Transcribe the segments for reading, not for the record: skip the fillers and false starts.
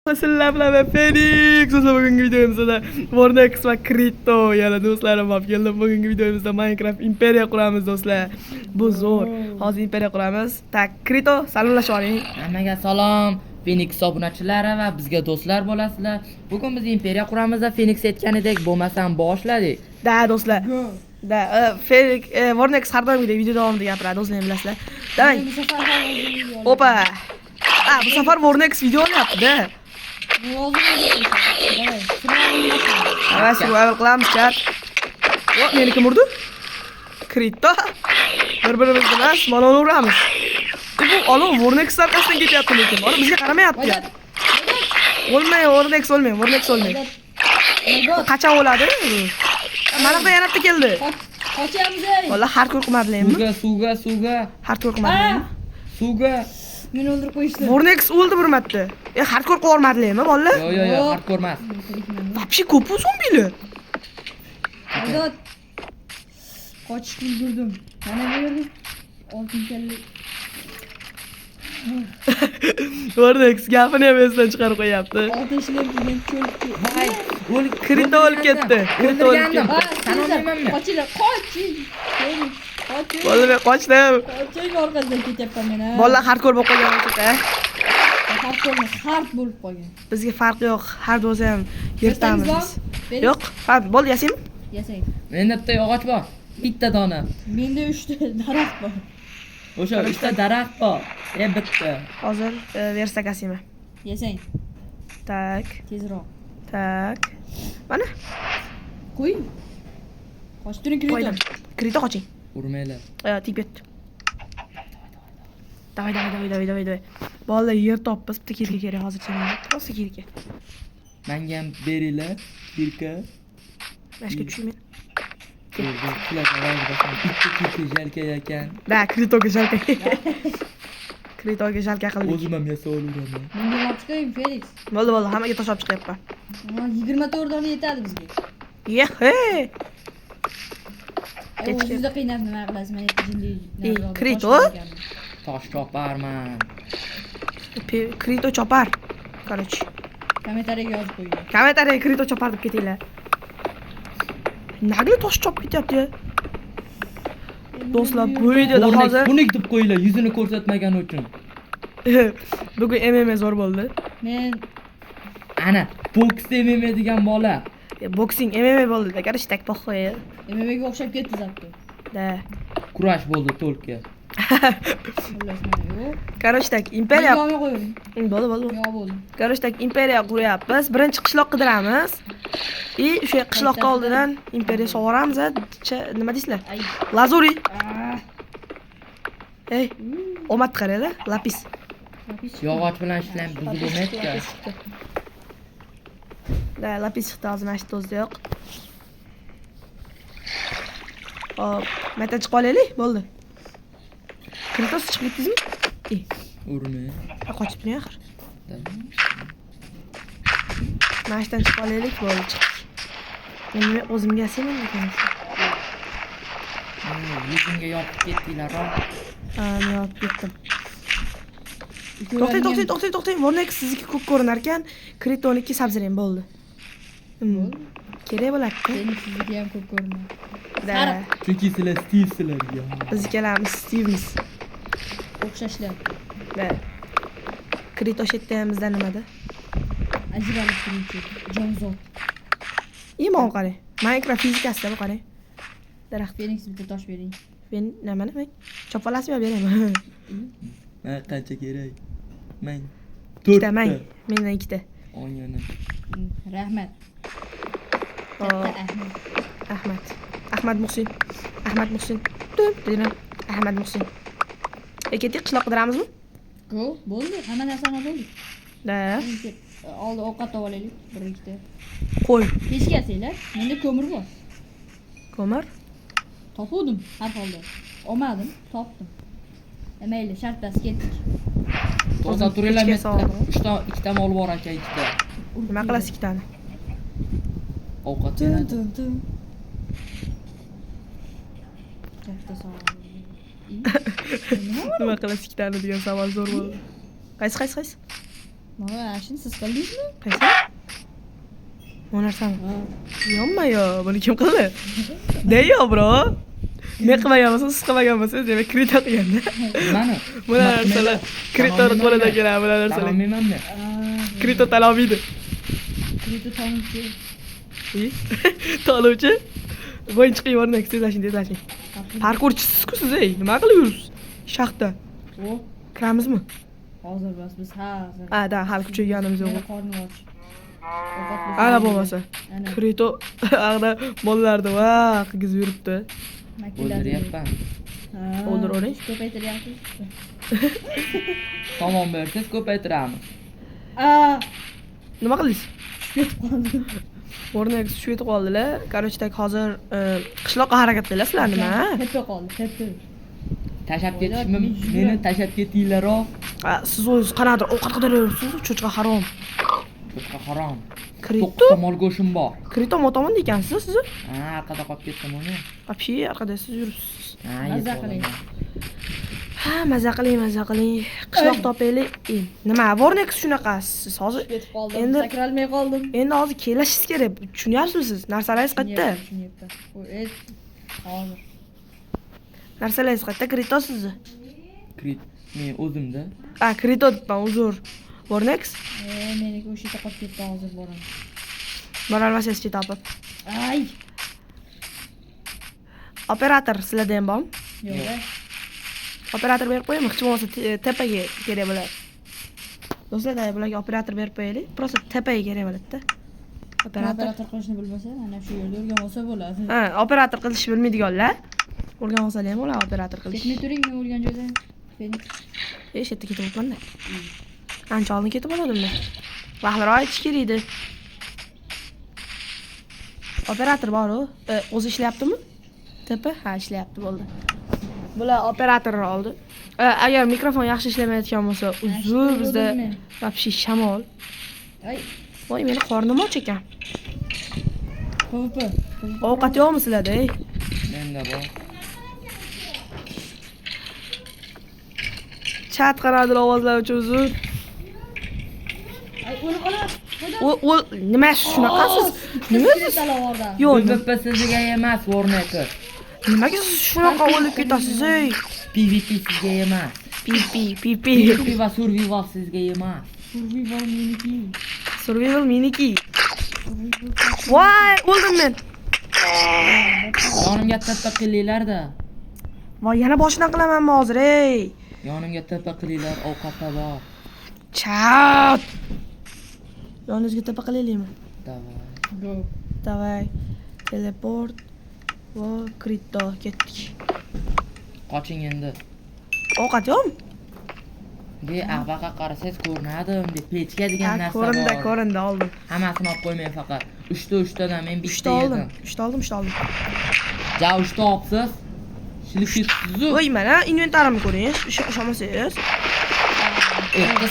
Sizlar bilan men Phoenix. Bugungi videomizda Vornex va Krito yana do'stlarim olib keldim. Bugungi videomizda Minecraft imperiya quramiz do'stlar. Bu zo'r. Hozir imperiya quramiz. Tak, Krito, salomlashib oling. Hammaga salom. Phoenix obunachilari va bizga do'stlar bo'lasizlar. Bugun biz imperiya quramiz va Phoenix aytganidek bo'lmasam boshladik. Da do'stlar. Da Phoenix Vornex har doimgidek video davomida gapiradi, o'zinglar bilasizlar. Davay. Opa. Bu safar Vornex video olyapti-da. Avval qilamiz chat. Meni kim urdi? Krito. Bir-birimiz bilan malon uramiz. Bu olov Vornex orqasidan ketyapti lekin. Mana bizga qaramayapti. O'lmay, Vornex o'lmay, Vornex o'lmay. Qachon o'ladi? Mana bu yana keldi. Qochamiz. Valla har ko'r qilmadingmi? Suvga. Har ko'r qilmadingmi? Suvga. Meni o'ldirib qo'yishdi. Vornex o'ldi bir marta. Hardcore qilmadingmi, bolalar? Yo'q, hardcore emas. Vapshi ko'p zombilar. Azot. Qochishga ulgurdim. Mana bu yerda oltinchalik. Vornex gapini ham esdan chiqarib qo'yapti. Oltinchalik degan cho'lki. Voy, o'l Krito o'lib ketdi. Krito o'lib ketdi. Sen olmaymanmi? Qochinglar, qoching. Qoching. Bolalar qochdim. Qoching orqasidan ketyapman men. Bolalar hardcore bo'lib qolgan ekan. Hard bo'lib qolgan. Bizga farqi yo'q. Hard bo'lsa ham yirtamiz. Yo'q, ha, bo'ldi, yasaymi? Yasang. Menda bitta yog'och bor. Bitta dona. Menda 3 ta daraxt bor. O'sha 3 ta daraxt bor. Bitta. Hozir versak asima. Yasang. Tak, Tezroq. tak. Mana Qo'y. Qochtiring Krito. qo'ydim. Krito qoching. Urmaylar. Tip ketdi. Davay. Bolalar yer topib, bitta kirga kerak hozircha. Rosa kirga. Menga ham beringlar. Kirka. Mashga tushmayman. Bitta jalka ekan. Da, Kritoga jalka. Kritoga jalka qildik. O'zim ham yasa olaman. Menga olib chiqing Felix. Bo'ldi, hammaga tashlab chiqyapman. 24 dona yetadi bizga. Yehe. O'zingizda qiynab nima qilasiz? Men jinli. Krito? Tosh choparman. Krito chopar. Короче. Kommentariyaga yozib qo'ying. Kommentariyaga Krito chopar deb ketinglar. Nagli tosh chopib ketyapti. Do'stlar, bu videoda hozir Bunik deb qo'yinglar, yuzini ko'rsatmagani uchun. bugun MMA zo'r bo'ldi. Men Ana, boks MMA degan bola. Boksing MMA bo'ldi. Короче, tak похуй. MMAga o'xshab ketdi zapti. Da. Kurash bo'ldi to'lka. Xullas mana yo'q. Короче, tak imperiya. Yog'ni qo'ying. Bo'ldi. Yo'q bo'ldi. Короче, tak imperiya quryapmiz. Birinchi qishloq qidiramiz. O'sha qishloqqa oldidan imperiya sug'oramiz. Nima deysizlar? Ay. Lazuri. Ah. Ey, omad qaranglar, lapis. Yog'och bilan ishlam buzilmaydi-ku. Da, lapis chiqdi hozir mana shu tozda yo'q. Hop, mata chiqib olaylik, bo'ldi. Krito chiqib ketdingizmi? Urma. Qochibdi axir. Mana shundan chiqib olaylik, bo'ldi, chiqdik. Endi o'zimga yasayman ekan. Yuzimga yopib ketdinglar. Ha, men yopib ketdim. To'xtang. Vornex sizniki ko'p ko'rinar ekan. Kritoniki sabzirang bo'ldi. Kerak bo'ladi. Seni sizniki ham ko'p ko'rinadi. Da. Chunki sizlar Stevesizlar ya. Biz ikkalamiz Stevemiz. O'xshashlar. Da. Krito shetdan nimada? Ajralib turuvchi jonzot. Imon qarang. Minecraft fizikasida bu qarang. Daraxt. Phoenix bitta tosh bering. Men nimani men chopib olasizmi beraymi? Men qancha kerak? Men Ikkita men. Mendan ikkita. O'yini. Rahmat. Ahmad Muhsin. Ahmad Muhsin. Ketdik, qishloq qidiramizmi? Go, bo'ldi. Hamma narsani bo'ldi. Da. Oldi ovqat olib olaylik. Bir ikkita. Qo'y. Pechga asinglar. Menda ko'mir bor. Ko'mir. Topuvdim har holda. Olmadim, topdim. Mayli, shart bas ketdik. To'g'ri turinglar, men Kechga ikkita mol bor aka, ikkita. Nima qilasiz ikkitani? Ovqat beradi. Katta savol. Nima qilasiz ikkitani degan savol zo'r bo'ldi. Qaysi? Mana shuni siz qildingizmi? Qaysi? Bu narsami? Yonma-yo, buni kim qildi? Deyo, bro. Men qilmagan bo'lsam, siz qilmagan bo'lsangiz, demak krito qilganda. Mana. Bu narsalar kritoning qo'lida keladi, bu narsalar. Tanolmayman-da. Krito tanolmaydi. Krito tanuvchi. Tanuvchi? Voy chiqing, o'rnak, tezlashing. Parkurchisiz-ku siz, nima qilib yuribsiz? Shaxta. O, Kiramizmi? hozir biz hozir. Ha, da, hali kuchayganimiz yo'q. Qorni och. Ana bo'lmasa. Ana. Krito ag'da bolalarni va qilgizib yuribdi. O'ldiryapman. O'ldiravering. Ko'paytiryapsiz. Tomon bersangiz ko'paytiramiz. Nima qildingiz? Ketib qoldim. O'rnak tushib ketib qoldilar. Короче, tak hozir qishloqqa harakat qilasizlar nima? Tepa qoldi, tepa. Tashab ketishmi? Meni tashab ketinglar. Siz o'zingiz qanaqadir ovqat qidiryapsiz, cho'chqa harom. Cho'chqa harom. Krito? 9 mol go'shim bor. Krito motomon ekansiz siz? Ha, orqada qolib ketdim uni. Вообще orqada siz yuribsiz. Ha, Maza qiling. Ha, maza qiling. Qishloq topaylik. Nima, Vornex shunaqasiz hozir. Ketib qoldim. Endi Sakralmay qoldim. endi hozir kelishingiz kerak. Tushunyapsizmi siz? Narsalaringiz qayerda? Tushunyapman. U hozir. Narsalaringiz qayerda? Krito sizni? Krit. Men o'zimda. Krito debman, uzr. Vornex? Meniki o'sha yerda qolib ketdi, hozir boraman. Borolmasangiz topib. Ay, Operator sizlarda ham bormi? yo'q. Operator berib qo'yaymi? Hech bo'lmasa tepaga kerak bo'ladi. Do'stlar, bularga operator berib qo'yaylik. Просто tepaga kerak bo'ladi-da. Operator. Operator qilishni bilmasa, ana shu yerda o'rgan olsa bo'ladi. Ha, operator qilishni bilmaydiganlar o'rgan olsalar ham bo'ladi operator qilish. Ketmay turing, men o'rgan joyda. Feniks. Shu yerda ketib o'tmanda. Ancha oldin ketib oladimda. Vaqtliroq aytish kerak edi. Operator bor-ku. O'zi ishlayaptimi? Tepa? Ha, ishlayapti, bo'ldi. Bular operator oldi. Agar mikrofon yaxshi ishlamayotgan bo'lsa, uzr, bizda вообще shamol. Ay, Voy, meni qornim och ekan. PvP. Ovqat yo'qmi sizlarda, ey? Menda bor. Chat qaradir ovozlar uchun uzr. Ay, o'lib qoladi. O nima shunaqasiz? Nima siz? Yo'q, PvP sizga emas, Warneka. nimaga siz shunaqa o'lib ketasiz, ey? PvP sizga emas. Pipi. PvP va survival sizga emas. Survival miniki. Voy, o'ldim men. Yonimga tappa qilinglar-da. Voy, yana boshidan qilamanmi hozir, ey? Yonimga tappa qilinglar, ovqatda bor. Chat. Yoningizga tepa qilaylikmi? Davay. Go. Davay. Teleport va krito ketdik. Qoching endi. Ovqat yo'qmi? De ag'baqa qarasangiz ko'rinadim, de pechka degan narsa bor. Ko'rindi, oldim. Hammasini olib qo'ymang faqat. 3tadan men 3ta bitta oldim. yedim. 3ta oldim. Ja 3ta olibsiz. Shilib Voy, mana inventarimni ko'ring. Ishonmasangiz.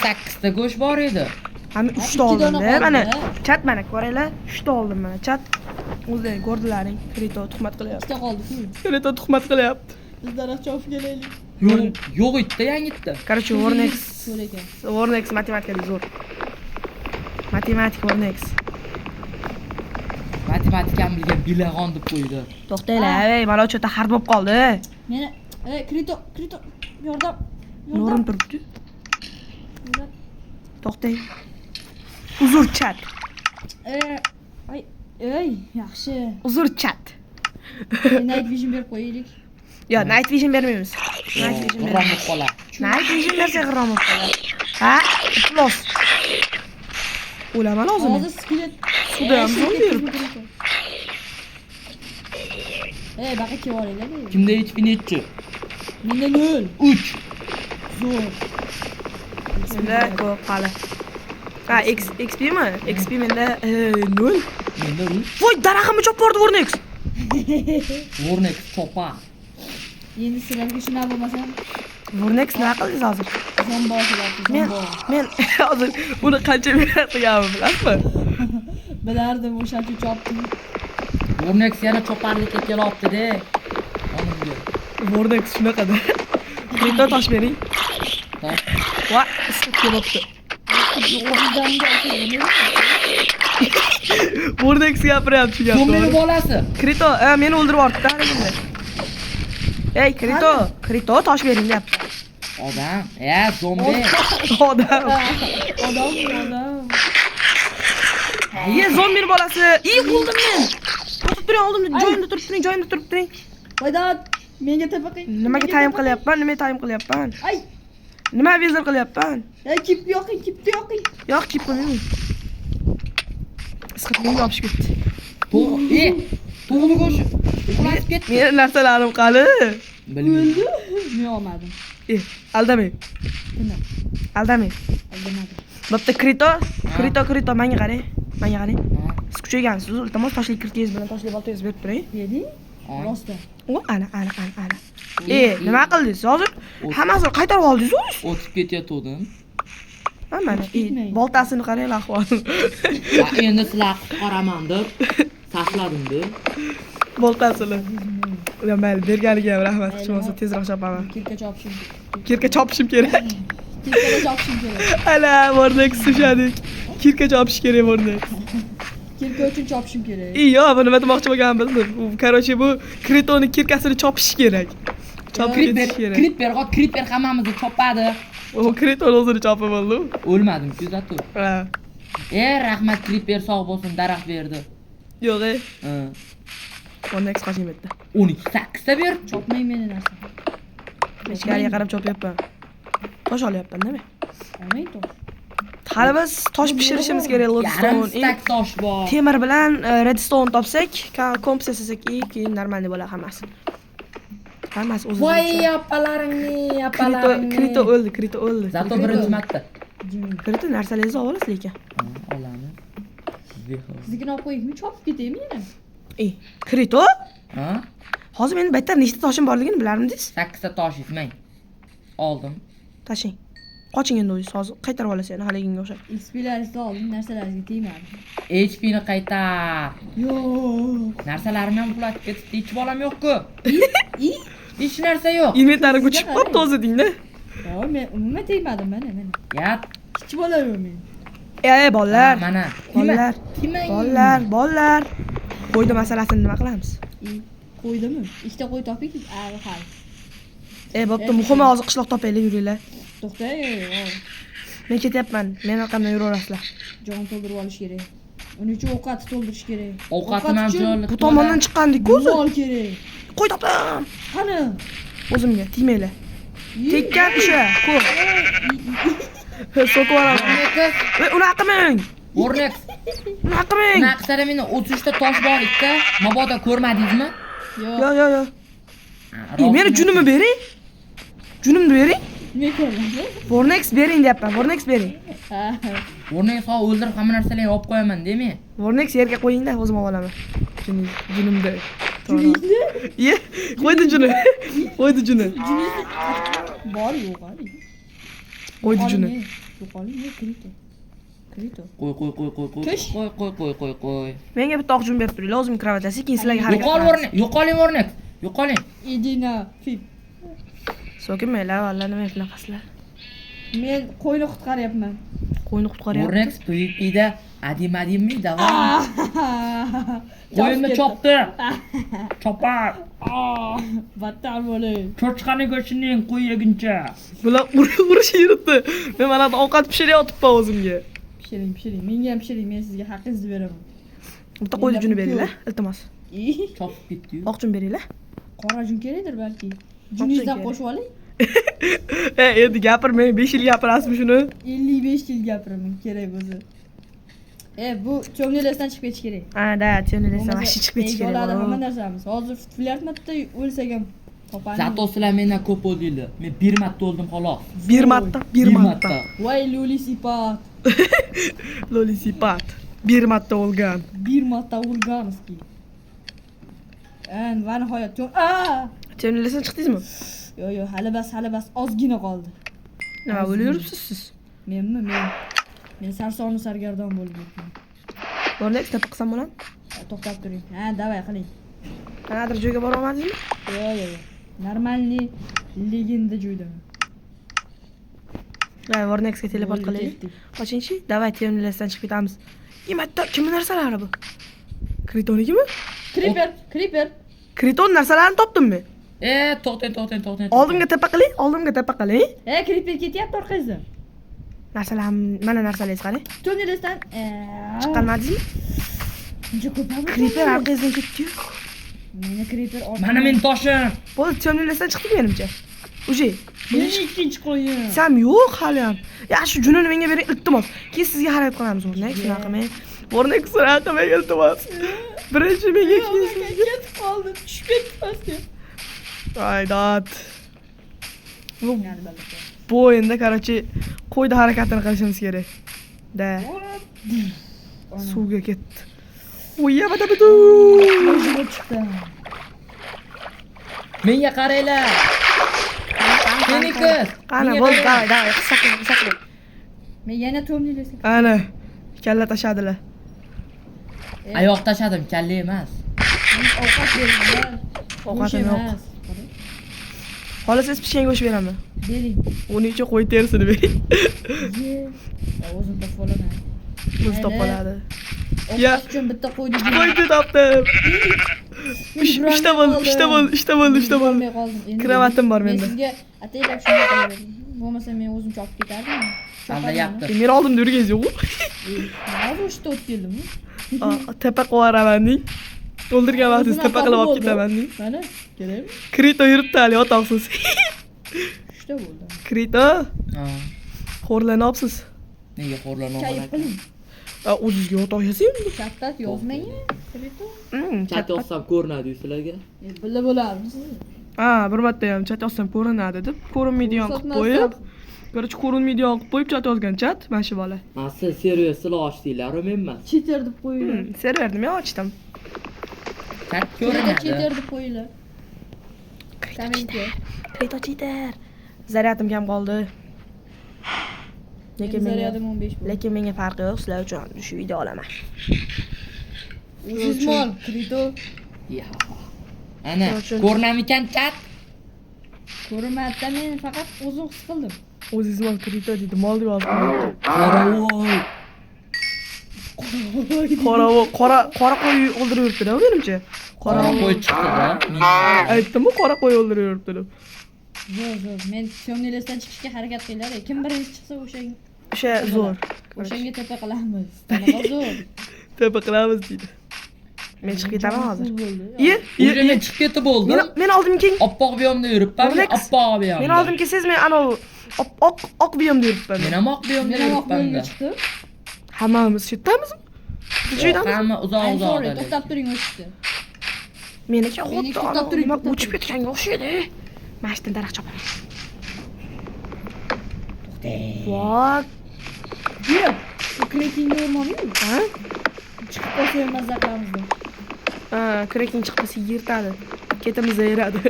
8ta go'sht bor edi. Ham 3ta oldim. Mana chat mana ko'ringlar. 3ta oldim mana chat. O'zlaring ko'rdilaring. Krito tuhmat qilyapti. Ikkita qoldi-ku. Krito tuhmat qilyapti. Biz daraxtga olib kelaylik. Yo'q itda, yangi itda. Короче, Vornex So'ragan. Vornex matematikada zo'r. Matematik Vornex. Matematikani bilgan bilag'on deb qo'ydi. To'xtanglar, ey, mana o'sha yerda har bo'lib qoldi. Meni, krito, yordam. Nurim turibdi. To'xtang. Uzr chat. Ay, yaxshi. Uzr chat. Night vision berib qo'yaylik. Yo, night vision bermaymiz. Night vision bermaymiz. Romib qolar. Night vision bersak romib qoladi. Ha, plus. O'laman hozir. Hozir skelet. Suvda ham zo'r yurib. Baqa kevoringlar. Kimda HP nechi? Menda 0. 3. Zo'r. Menda ko'p hali. Ha, XP mi? XP menda 0. Menda 3. Voy, daraxtni chopib bordi Vornex. Warnex chopa. Endi sizlarga shunaqa bo'lmasam, Vornex nima qildingiz hozir? zombo qilyapti, zombo. Men hozir buni qancha beradiganimni bilasizmi? Bilardim, o'shancha chopdim. Warnex yana choparlikka kelyapti-da. Onimga. Vornex shunaqada. Krito tosh bering. Tosh. Va, isib kelibdi. O'zimga o'xshaydi. Vornex gapiryapti shu gapni. Zombini bolasi. Krito, meni o'ldirib yubordi-da haligini. Ey, Krito, tosh bering deyapti. Odam. Zombi. Odam. Odam. Ye, zombini bolasi. O'ldim men. Turib turing, oldimda, joyimda turib turing. Qo'ydat, menga tepa qiy. Nimaga taym qilyapman? Ay, Nima vizor qilyapman? kipni yoqing. Yo'q, chip qilmayman. Isqat menga yopishib ketdi. To'g'ri go'sh. Uxlab ketdi. Meni narsalarim qali. O'ldi. Men olmadim. Aldamang. Nima? Aldamadim. Bo'pti, Krito, menga qarang. Siz kuchaygansiz, iltimos toshli kirtingiz bilan toshli boltangiz berib turing. Berding? Rostda. Ana. Nima qildingiz hozir? Hammasini qaytarib oldingiz o'zingiz. O'tib ketayotgandim. Mana, boltasini qaranglar ahvolini. Endi sizlar qaraman deb tashladim-da. Boltasini. Mayli, berganiga ham rahmat. Hech bo'lmasa tezroq chopaman. Kirka chopishim. Kirka chopishim kerak. Kirka chopishim kerak. Ala, Vornex tushadik. Kirka chopish kerak Vornex. Kirka uchun chopishim kerak. Yo'q, bu nima demoqchi bo'lganim bildim. Короче, bu Kritoning kirkasini chopish kerak. Chopib ketish kerak. Creeper hammamizni chopadi. O Kriton o'zini chopib oldi. O'lmadim-ku zato. Ha. Rahmat Creeper sog' bo'lsin, daraxt berdi. Yo'q, Ha. Vornex qochib ketdi. 12 ta ber. Chopmang meni narsa. Ichkariga qarab chopyapman. Tosh olyapman, nima? Olmang tosh. Hali biz tosh pishirishimiz kerak, Yarim redstone. stak tosh bor. Temir bilan redstone topsak, komp yasasak, keyin normalniy bo'ladi hammasi. Hammasi o'zi. Voy, apalaringni. Krito o'ldi. Zato birinchi marta. Krito narsalaringizni olasiz lekin. Olamiz. Siznikini olib qo'yingmi? Chopib ketaymi yana? Krito? Ha? Hozir meni baytar nechta toshim borligini bilarmidingiz? 8 ta tosh ismang. Oldim. Tashing. Qoching endi o'zingiz hozir qaytarib olasiz yana haliginga o'xshab. XP'laringizni oldim, narsalaringizga tegmadi. HP'ni qaytar. Yo'q. Narsalarimni ham uxlatib ketibdi. Hech bolam yo'q-ku. Hech narsa yo'q. Inventarimga tushib qolibdi o'zingda. Yo'q, men umuman tegmadim mana. Yat. Hech bola yo'q men. Bolalar. Mana. Bolalar. Qo'ydi masalasini nima qilamiz? Qo'ydimi? Ikkita qo'y toping. Hali. Bo'pti, muhimi hozir qishloq topaylik, yuringlar. To'xta. Men ketyapman. Men orqamdan yuraverasizlar. Jon to'ldirib olish kerak. Uning uchun ovqat to'ldirish kerak. Ovqatim ham jo'li. Bu tomondan chiqqandik-ku o'zi. Mol kerak. Qo'y topdim. Qani? O'zimga tegmanglar. Tekkan o'sha. Ko'r. So'kib olaman. Unaqa qilmang. Vornex. Unaqa qilmang. Naqsada meni 33 ta tosh bor edi. Mabodo ko'rmadingizmi? Yo'q. Meni junimni bering. Junimni bering. Men ko'rmadim. Vornex bering deyapman. Vornex bering. Vornex o'ldirib hamma narsalarni olib qo'yaman, demi? Vornex yerga qo'ying-da, o'zim olib olaman. Junimni. Juningni? Qo'ydi juni. Qo'ydi juni. Bor yo'q hali. Qo'ydi juni. Yo'qoling, Krito. Qo'y. Kish. Qo'y. Menga bitta oq jun berib turinglar, o'zim kravatasi, keyin sizlarga harakat Yo'qoling Vornex. Yo'qoling. Idina, fib. So'kinmanglar, vallahi nima qilaqasizlar. Men qo'yni qutqaryapman. Qo'yni qutqaryapman. Vornex PvP'da adimmi davom. Qo'yimni chopdi. Chopar. Battar bo'ling. Cho'chqani go'shtining qo'y yeguncha. Bular urish yuribdi. Men mana ovqat pishiryapman o'zimga. Pishiring. Menga ham pishiring, men sizga haqqingizni beraman. Bitta qo'yni juni beringlar, iltimos. Chopib ketdi-yu. Oq jun beringlar. Qora jun kerakdir balki. Juningizdan qo'shib oling. Endi gapirmang, 5 yil gapirasizmi shuni? 55 yil gapiraman, kerak bo'lsa. Bu cho'milesdan chiqib ketish kerak. Da, cho'milesdan vashi chiqib ketish kerak. Bo'ladi, hamma narsamiz. Hozir flyartmatda o'lsak ham topamiz. Zato sizlar mendan ko'p o'ldinglar. Men 1 marta o'ldim xolos. 1 marta. Voy Lolisipat. Lolisipat. 1 marta o'lgan. 1 marta o'lganski. Va nihoyat cho'milesdan chiqdingizmi? Yo'q, hali bas, ozgina qoldi. Nima bo'lib yuribsiz siz? Men sarsoni sargardon bo'lib yuribman. Vornex tap qilsam bo'ladimi? To'xtab turing. Davay qiling. Qanaqadir joyga bora olmadingmi? Yo'q. Normalniy legenda joydaman. Ha, Vornexga teleport qilaylik. Qochinchi? Davay, terminaldan chiqib ketamiz. Nimatta, kimning narsalari bu? Kritonigimi? Creeper. Kriton narsalarini topdimmi? To'xtang. Oldimga tepa qiling. Creeper ketyapti orqangizdan. Narsalarim, mana narsalaringiz qani? Tunneldan Chiqqanmadingizmi? Buncha ko'pami? Creeper orqangizdan ketdi-yu. Meni creeper Mana men toshim. Bo'ldi, terminaldan chiqdik menimcha. Uje. Meni ikkinchi qo'ying. Sam yo'q hali ham. Yaxshi junini menga bering, iltimos. Keyin sizga harakat qilamiz, Vornex. Shunaqa qilmang. Vornex shunaqa qilmang, iltimos. Birinchi menga keyin sizga. Ketib qoldi. Tushib ketdi pastga. Aydat. Bu o'yinda, короче, qo'yda harakatini qilishimiz kerak. Da. Suvga ketdi. O'yya bada-budu. O'zim chiqdi. Menga qaranglar. Phoenix. Ana, bo'ldi, davay, hisoblang. Men yana tunnelga. Ana, kalla tashadilar. Oyoq tashadim, kalla emas. Ovqat berdilar. Ovqatim yo'q. Xohlasangiz pishgan go'sht beraman. Bering. Uning uchun qo'y terisini bering. O'zim topolaman. O'zi topoladi. Ovqat uchun bitta qo'ydik. Qo'yni topdim. Ishda bo'ldi. Kravatim bor menda. Men sizga ataylab shunday qilaverdim. Bo'lmasa men o'zim chopib ketardim. Qanday yapti? Men oldimda yurganingiz yo'qmi? Hozir ishda o'tib keldim. Tepa qilib yuboraman-ding. O'ldirgan vaqtingiz tepa qilib olib ketaman-ding. Mana, kerakmi? Krito yuribdi hali, yotoqsiz. Ishda bo'ldi. Krito, Ha. xo'rlanopsiz. Nega xo'rlanib Kayf olaman? qiling. O'zingizga yotoq yasang. Chattat yozmang. Krito. Chat yozsam ko'rinadi sizlarga. Bila bo'larsiz. Ha, bir marta ham chat yozsam ko'rinadi deb, ko'rinmaydigan qilib qo'yib. Короче, ko'rinmaydigan qilib qo'yib chat yozgan chat, mana shu bola. Ha, siz serios sil ochdinglar, men emas. Cheater deb qo'yinglar. Serverni men ochdim. Chat Cheater ko'rinadi. deb qo'yinglar. Kommentga. Krito cheater. Zaryadim kam qoldi. Zaryadam 15 bo'ldi. Lekin menga farqi yo'q, sizlar uchun shu video olaman. Uzmol, Krito. Ya. Ana, ko'rinamikan chat? Ko'rinmayapti, men faqat o'zim his qildim. O'zingiz mol krito deydi, mol deb yozdim. Qaravoy. Qora qo'y o'ldirib yuribdi-da, menimcha. Qora qo'y chiqdi-da. Aytdim-ku, qora qo'y o'ldirib yuribdi deb. Zo'r. Men Syomnelesdan chiqishga harakat qilinglar. Kim birinchi chiqsa o'shanga. O'sha zo'r. O'shanga tepa qilamiz. Qanaqa zo'r. Tepa qilamiz deydi. Men chiqib ketaman hozir. O'sha men chiqib ketib bo'ldi. Men oldimga keng. Oppoq biyomda yuribman. Oppoq biyomda. Men oldimga kelsangiz men ana oq biyomda yuribman. Men ham oq biyomda Men ham oq yuribman. biyomga chiqdi. Hammamiz shu yerdamizmi? Hamma uzoq-uzoqda. To'xtab turing o'shda. Meniki xuddi to'xtab turing, nima to'xtab o'chib ketganga o'xshaydi. Mana shundan daraxt chopaman. Voy, Yur. Krekinga o'rmonmi? ha? Chiqib qolsa ham mazza qilamizda. Ha, kreking chiqmasa yirtadi. Ketimiz yiradi.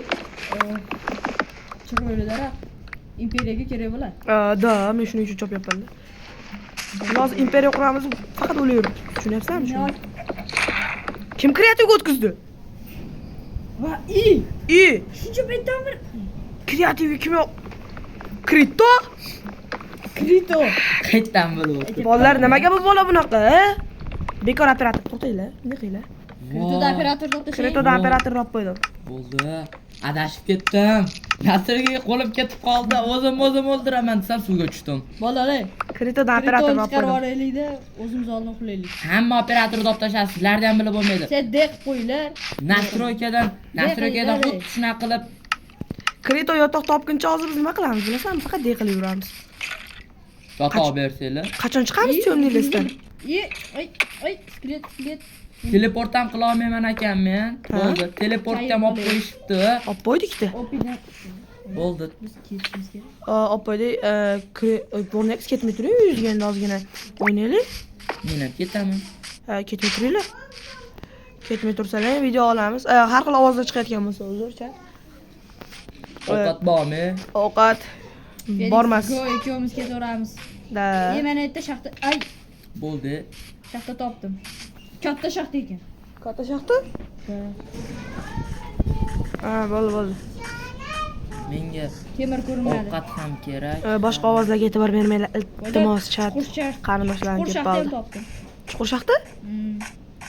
Chiroyli daraxt. Imperiyaga kerak bo'lar. Da, men shuning uchun chopyapman-da. Hozir imperiya quramiz, faqat o'layverib. Tushunyapsanmi shuni? Kim kreativga o'tkazdi? Va shuncha paytdan bir Kreativga kim yo'q? Krito? Krito. Qayerdan bo'ldi? Bolalar nimaga bu bola bunaqa? Bekor operator to'xtanglar. Nima qilinglar? Kritoda operator to'xtash. Kritoda operator olib qo'ydim. Bo'ldi. Adashib ketdim. Nasrga qo'lim ketib qoldi. O'zim o'ldiraman desam suvga tushdim. Bolalar. Kritoda operator olib chiqarib qo'ydim. olaylikda, o'zimiz oldin uxlaylik. Hamma operatorni olib tashlasiz. Sizlarni ham bilib bo'lmaydi. Seddeq qo'yinglar. Nastroykadan xuddi shunaqa qilib Krito yotoq topguncha hozir biz nima qilamiz? Bilasanmi? Faqat deqilib yuramiz. yotoq bersanglar. Qachon chiqamiz Syomnelesdan? Ay, skelet. Teleport ham qila olmayman ekan men. Bo'ldi. Teleport ham olib qo'yishibdi. Olib qo'ydikda. Opina. Bo'ldi. Biz ketishimiz kerak. Olib qo'ydik. Vornex ketmay turing, yuzganda ozgina o'ynaylik. Men ham ketaman. Ketmay turinglar. Ketmay tursalar video olamiz. Har xil ovozlar chiqayotgan bo'lsa uzr-cha. Ovqat bormi? Ovqat bormas. Ikkovimiz ketaveramiz. Da. Mana yerda shaxta. Ay, Bo'ldi. shaxta topdim. Katta shaxta ekan. Katta shaxta? Ha, bo'ldi. Menga Temir ko'rinmadi. ovqat ham kerak. Boshqa ovozlarga e'tibor bermanglar. Iltimos, chat. Chuqur Qarindoshlarim kelib shaxta ham qoldi. topdim. Chuqur shaxta?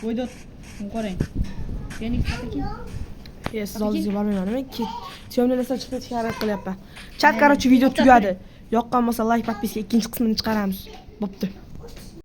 Voydod. Qarang. Feniks aka. Siz oldingizga bormayman. Men syomkalardan chiqib ketishga harakat qilyapman. Chat, короче, video tugadi. Yoqqan bo'lsa like, подписка ikkinchi qismini chiqaramiz. Bo'pti.